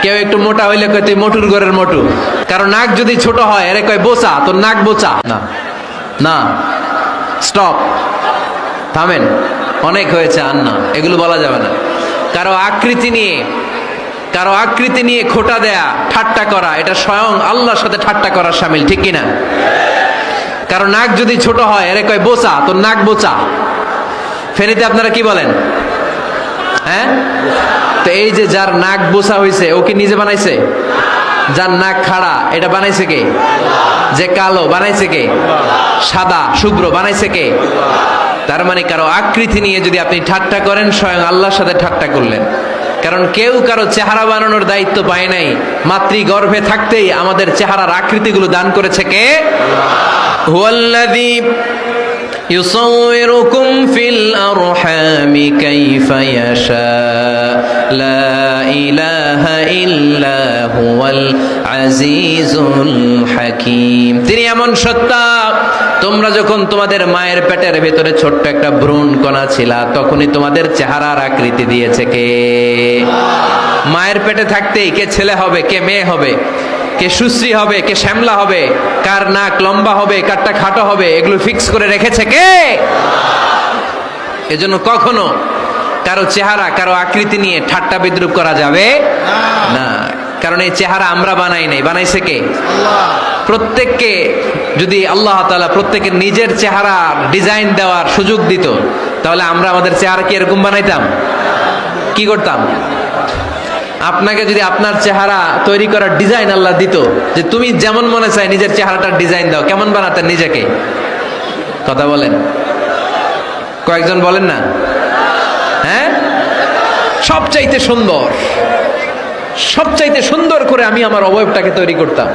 কেউ একটু মোটা হইলে কয় তুই মোটুর ঘরের মোটু, কারণ নাক যদি ছোট হয় এরে কয় বোচা, তোর নাক বোচা। না না, স্টপ, থামেন, অনেক হয়েছে, আর না, এগুলো বলা যাবে না। কারো আকৃতি নিয়ে খোটা দেয়া, ঠাট্টা করা, এটা স্বয়ং আল্লাহর সাথে ঠাট্টা করার শামিল, ঠিক কিনা? কারো নাক যদি ছোট হয় এরে কয় বোচা, তোর নাক বোচা। ফেনীতে আপনারা কি বলেন? হ্যাঁ, তো এই যে যার নাক বোচা হয়েছে ও কি নিজে বানাইছে? যার নাক খাড়া এটা বানাইছে কে? যে কালো বানাইছে কে? সাদা শুভ্র বানাইছে কে? তার মানে কারো আকৃতি নিয়ে যদি আপনি ঠাট্টা করেন, স্বয়ং আল্লাহর সাথে ঠাট্টা করলেন। কারণ কেউ কারো চেহারা বানানোর দায়িত্ব পায় নাই। মাতৃগর্ভে থাকতেই আমাদের চেহারার আকৃতিগুলো দান করেছে কে? হুয়াল্লাযী ইউসাউইরুকুম ফিল আরহামি কাইফা ইয়াশা লা ইলাহা ইল্লা হুয়াল আজিজুল হাকীম। তিনি এমন সত্তা, তোমরা যখন তোমাদের মায়ের পেটের ভেতরে ছোট্ট একটা ভ্রূণ কণা ছিলা, তখনই তোমাদের চেহারার আকৃতি দিয়েছে কে? মায়ের পেটে থাকতেই কে ছেলে হবে, কে মেয়ে হবে, কে সুশ্রী হবে, কে শ্যামলা হবে, কার নাক লম্বা হবে, কারটা খাটো হবে, এগুলো ফিক্স করে রেখেছে কে? এজন্য কখনো কারো চেহারা, কারো আকৃতি নিয়ে ঠাট্টা বিদ্রুপ করা যাবে না। কারণ এই চেহারা আমরা বানাই নাই, বানাইছে কে? প্রত্যেককে যদি আল্লাহ তাআলা প্রত্যেকের নিজের চেহারা ডিজাইন দেওয়ার সুযোগ দিত, তাহলে আমরা আমাদের চেহারা কি এরকম বানাইতাম? কি করতাম? আপনাকে যদি আপনার চেহারা তৈরি করার ডিজাইন আল্লাহ দিত, যে তুমি যেমন মনে চাই নিজের চেহারাটার ডিজাইন দাও, কেমন বানাতেন নিজেকে? কথা বলেন, কয়েকজন বলেন না? হ্যাঁ, সবচাইতে সুন্দর করে আমি আমার অবয়বটাকে তৈরি করতাম।